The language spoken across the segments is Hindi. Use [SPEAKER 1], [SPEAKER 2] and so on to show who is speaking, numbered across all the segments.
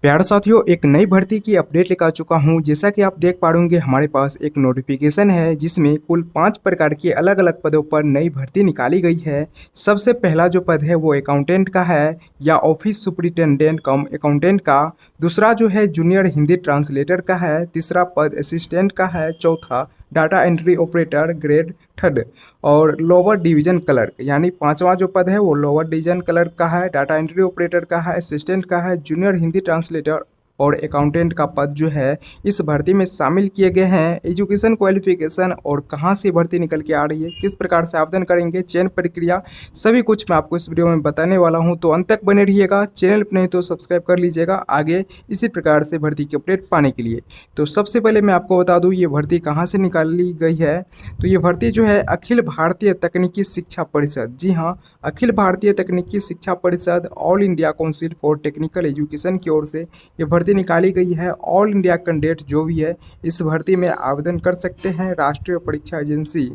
[SPEAKER 1] प्यारे साथियों, एक नई भर्ती की अपडेट लेकर आ चुका हूं। जैसा कि आप देख पा रहे होंगे, हमारे पास एक नोटिफिकेशन है जिसमें कुल 5 प्रकार की अलग अलग पदों पर नई भर्ती निकाली गई है। सबसे पहला जो पद है वो अकाउंटेंट का है या ऑफिस सुपरिटेंडेंट कम अकाउंटेंट का। दूसरा जो है जूनियर हिंदी ट्रांसलेटर का है। तीसरा पद असिस्टेंट का है। चौथा data entry operator grade third और लोअर डिवीजन क्लर्क, यानी पांचवा जो पद है वो लोअर डिवीजन क्लर्क का है, डाटा एंट्री ऑपरेटर का है, असिस्टेंट का है, जूनियर हिंदी ट्रांसलेटर और अकाउंटेंट का पद जो है इस भर्ती में शामिल किए गए हैं। एजुकेशन क्वालिफिकेशन और कहां से भर्ती निकल के आ रही है, किस प्रकार से आवेदन करेंगे, चयन प्रक्रिया, सभी कुछ मैं आपको इस वीडियो में बताने वाला हूं। तो अंत तक बने रहिएगा। चैनल पर नहीं तो सब्सक्राइब कर लीजिएगा आगे इसी प्रकार से भर्ती की अपडेट पाने के लिए। तो सबसे पहले मैं आपको बता दूं ये भर्ती कहाँ से निकाली गई है। तो ये भर्ती जो है अखिल भारतीय तकनीकी शिक्षा परिषद, जी हाँ, अखिल भारतीय तकनीकी शिक्षा परिषद all India council for technical education की ओर से ये भर्ती निकाली गई है। ऑल इंडिया कैंडिडेट जो भी है इस भर्ती में आवेदन कर सकते हैं। राष्ट्रीय परीक्षा एजेंसी,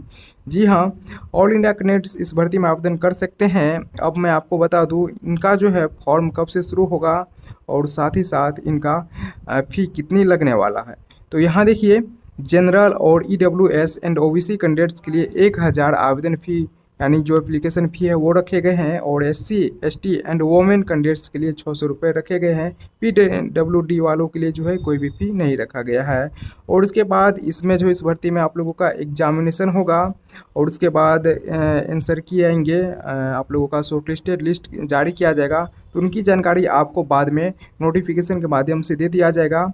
[SPEAKER 1] जी हाँ, ऑल इंडिया कैंडिडेट्स इस भर्ती में आवेदन कर सकते हैं। अब मैं आपको बता दूं इनका जो है फॉर्म कब से शुरू होगा और साथ ही साथ इनका फी कितनी लगने वाला है। तो यहाँ देखिए, जनरल और EWS एंड OBC कैंडिडेट्स के लिए 1000 आवेदन फ़ी यानी जो एप्लीकेशन फ़ी है वो रखे गए हैं और SC ST and women candidates के लिए 600 रुपये रखे गए हैं। PWD वालों के लिए जो है कोई भी फ़ी नहीं रखा गया है। और उसके बाद इसमें जो इस भर्ती में आप लोगों का एग्जामिनेशन होगा और उसके बाद आंसर किए आएंगे, आप लोगों का शॉर्टलिस्टेड लिस्ट जारी किया जाएगा। तो उनकी जानकारी आपको बाद में नोटिफिकेशन के माध्यम से दे दिया जाएगा।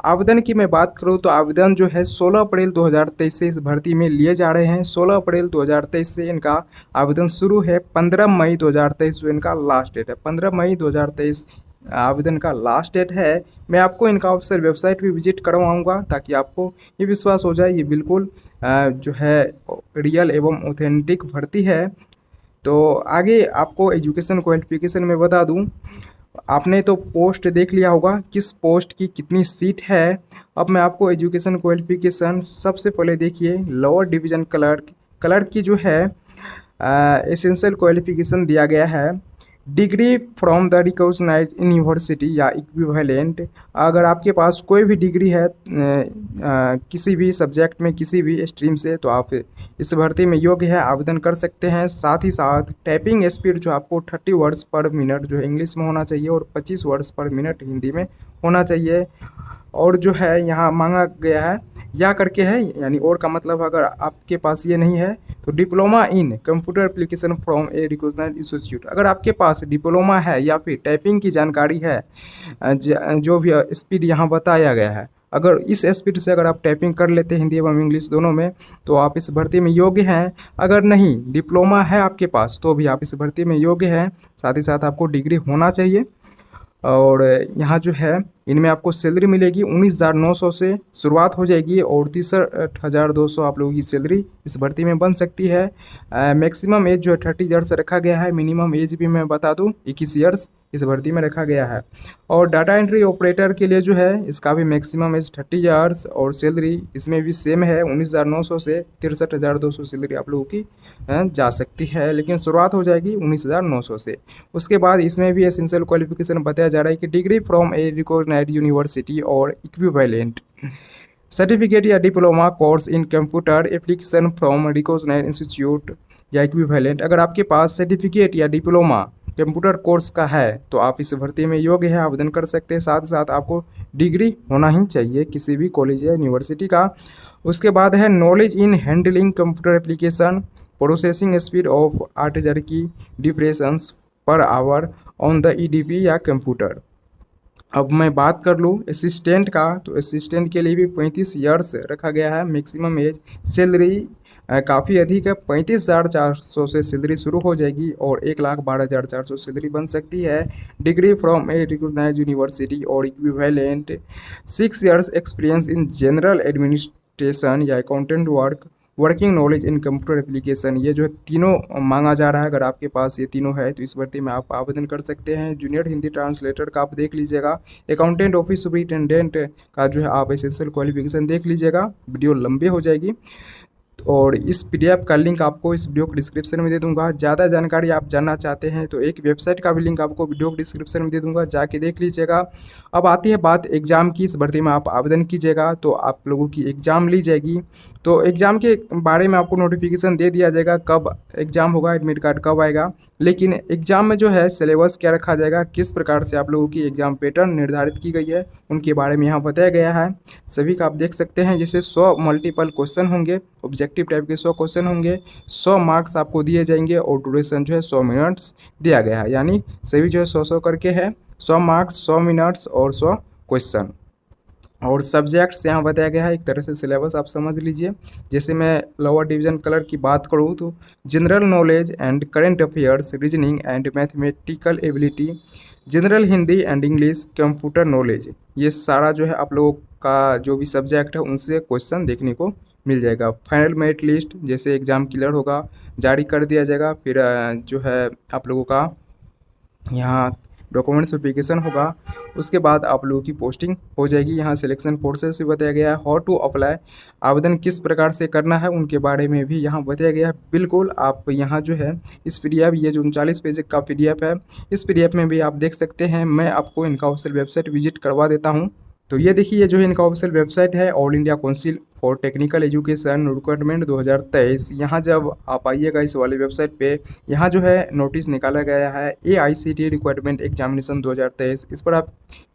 [SPEAKER 1] आवेदन की मैं बात करूं तो आवेदन जो है 16 अप्रैल 2023 से इस भर्ती में लिए जा रहे हैं। 16 अप्रैल 2023 से इनका आवेदन शुरू है। 15 मई 2023 जो इनका लास्ट डेट है। 15 मई 2023 आवेदन का लास्ट डेट है। मैं आपको इनका ऑफिशियल वेबसाइट भी विजिट करवाऊंगा ताकि आपको ये विश्वास हो जाए ये बिल्कुल जो है रियल एवं ऑथेंटिक भर्ती है। तो आगे आपको एजुकेशन क्वालिफिकेशन में बता दूं, आपने तो पोस्ट देख लिया होगा किस पोस्ट की कितनी सीट है। अब मैं आपको एजुकेशन क्वालिफिकेशन सबसे पहले देखिए, लोअर डिवीजन क्लर्क की जो है एसेंशियल क्वालिफिकेशन दिया गया है। Degree from the recognised university या इक्विवेलेंट, अगर आपके पास कोई भी डिग्री है किसी भी सब्जेक्ट में किसी भी स्ट्रीम से तो आप इस भर्ती में योग्य है, आवेदन कर सकते हैं। साथ ही साथ टाइपिंग स्पीड जो आपको 30 वर्ड्स पर मिनट जो है इंग्लिश में होना चाहिए और 25 वर्ड्स पर मिनट हिंदी में होना चाहिए। और जो है यहाँ मांगा गया है या करके है, यानी और का मतलब अगर आपके पास ये नहीं है तो diploma in computer application from a recognised institute, अगर आपके पास डिप्लोमा है या फिर टाइपिंग की जानकारी है, जो भी स्पीड यहाँ बताया गया है, अगर इस स्पीड से अगर आप टाइपिंग कर लेते हैं हिंदी एवं इंग्लिश दोनों में तो आप इस भर्ती में योग्य हैं। अगर नहीं डिप्लोमा है आपके पास तो भी आप इस भर्ती में योग्य हैं। साथ ही साथ आपको डिग्री होना चाहिए। और यहाँ जो है इनमें आपको सैलरी मिलेगी 19,900 से शुरुआत हो जाएगी और 63,200 आप लोगों की सैलरी इस भर्ती में बन सकती है। मैक्सिमम एज जो है 30 ईयर्स रखा गया है। मिनिमम एज भी मैं बता दूं 21 ईयर्स इस भर्ती में रखा गया है। और डाटा एंट्री ऑपरेटर के लिए जो है इसका भी मैक्सिमम एज 30 ईयर्स और सैलरी इसमें भी सेम है 19,900 से 63,200 सैलरी आप लोगों की जा सकती है, लेकिन शुरुआत हो जाएगी 19,900 से। उसके बाद इसमें भी एसेंशियल क्वालिफिकेशन बताया जा रहा है कि degree from a recognised university और इक्विवेलेंट सर्टिफिकेट या diploma course in computer application from recognised institute या इक्विवेलेंट, अगर आपके पास सर्टिफिकेट या डिप्लोमा कंप्यूटर कोर्स का है तो आप इस भर्ती में योग्य है, आवेदन कर सकते हैं। साथ ही साथ आपको डिग्री होना ही चाहिए किसी भी कॉलेज या यूनिवर्सिटी का। उसके बाद है knowledge in handling computer application, processing speed of 8,000 की difference per hour on the EDP या कंप्यूटर। अब मैं बात कर लूँ असिस्टेंट का, तो असिस्टेंट के लिए भी 35 ईयर्स रखा गया है। मैक्सिमम एज, सैलरी काफ़ी अधिक है, 35,400 से सैलरी शुरू हो जाएगी और 1,12,400 सैलरी बन सकती है। Degree from a recognised university और equivalent, 6 years experience in general administration या accountant work, working knowledge in computer application, ये जो है तीनों मांगा जा रहा है। अगर आपके पास ये तीनों है तो इस भर्ती में आप आवेदन कर सकते हैं। जूनियर हिंदी ट्रांसलेटर का आप देख लीजिएगा। अकाउंटेंट ऑफिस सुपरिटेंडेंट का जो है आप एसेंशियल क्वालिफिकेशन देख लीजिएगा, वीडियो लंबी हो जाएगी। और इस पीडीएफ का लिंक आपको इस वीडियो को डिस्क्रिप्शन में दे दूंगा। ज़्यादा जानकारी आप जानना चाहते हैं तो एक वेबसाइट का भी लिंक आपको वीडियो को डिस्क्रिप्शन में दे दूंगा, जाके देख लीजिएगा। अब आती है बात एग्ज़ाम की। इस भर्ती में आप आवेदन कीजिएगा तो आप लोगों की एग्ज़ाम ली जाएगी। तो एग्ज़ाम के बारे में आपको नोटिफिकेशन दे दिया जाएगा कब एग्ज़ाम होगा, एडमिट कार्ड कब आएगा। लेकिन एग्ज़ाम में जो है सिलेबस क्या रखा जाएगा, किस प्रकार से आप लोगों की एग्ज़ाम पैटर्न निर्धारित की गई है, उनके बारे में यहाँ बताया गया है। सभी का आप देख सकते हैं। जैसे 100 मल्टीपल क्वेश्चन होंगे, ऑब्जेक्टिव टाइप के 100 क्वेश्चन होंगे, 100 मार्क्स आपको दिए जाएंगे और ड्यूरेशन जो है 100 मिनट्स दिया गया है। यानी सभी जो है 100 करके है, 100 मार्क्स, 100 मिनट्स और 100 क्वेश्चन। और सब्जेक्ट्स यहाँ बताया गया है। एक तरह से सिलेबस आप समझ लीजिए। जैसे मैं लोअर डिवीजन कलर की बात करूँ तो general knowledge and current affairs, reasoning and mathematical ability, general Hindi and English, computer knowledge, ये सारा जो है आप लोगों का जो भी सब्जेक्ट है उनसे क्वेश्चन देखने को मिल जाएगा। फाइनल मेरिट लिस्ट जैसे एग्ज़ाम क्लियर होगा जारी कर दिया जाएगा। फिर जो है आप लोगों का यहाँ डॉक्यूमेंट्स वेरिफिकेशन होगा, उसके बाद आप लोगों की पोस्टिंग हो जाएगी। यहाँ सिलेक्शन प्रोसेस भी बताया गया है। हाउ टू अप्लाई, आवेदन किस प्रकार से करना है उनके बारे में भी यहाँ बताया गया है। बिल्कुल आप यहाँ जो है इस पीडीएफ, ये जो 39 पेज का पीडीएफ है, इस पीडीएफ में भी आप देख सकते हैं। मैं आपको इनका ऑफिशियल वेबसाइट विजिट करवा देता हूँ। तो ये देखिए, ये जो है इनका ऑफिशियल वेबसाइट है, all India council for technical education requirement 2023। यहाँ जब आप आइएगा इस वाले वेबसाइट पे, यहाँ जो है नोटिस निकाला गया है AICTE रिक्वायरमेंट एग्जामिनेशन 2023। इस पर आप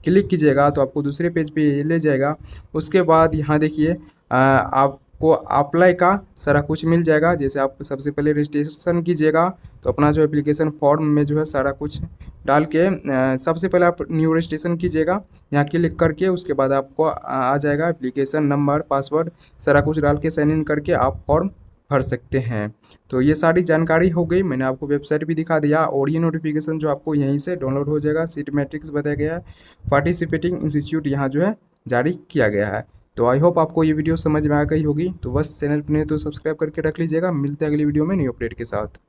[SPEAKER 1] क्लिक कीजिएगा तो आपको दूसरे पेज पे ले जाएगा। उसके बाद यहाँ देखिए आपको अप्लाई का सारा कुछ मिल जाएगा। जैसे आप सबसे पहले रजिस्ट्रेशन कीजिएगा तो अपना जो एप्लीकेशन फॉर्म में जो है सारा कुछ डाल के सबसे पहले आप न्यू रजिस्ट्रेशन कीजिएगा। यहाँ क्लिक करके उसके बाद आपको आ जाएगा एप्लीकेशन नंबर, पासवर्ड, सारा कुछ डाल के साइन इन करके आप फॉर्म भर सकते हैं। तो ये सारी जानकारी हो गई, मैंने आपको वेबसाइट भी दिखा दिया और ये नोटिफिकेशन जो आपको यहीं से डाउनलोड हो जाएगा। सीट मैट्रिक्स बताया गया है, पार्टिसिपेटिंग इंस्टीट्यूट यहाँ जो है जारी किया गया है। तो आई होप आपको ये वीडियो समझ में आ गई होगी। तो बस चैनल पर नहीं तो सब्सक्राइब करके रख लीजिएगा। मिलते हैं अगली वीडियो में न्यू अपडेट के साथ।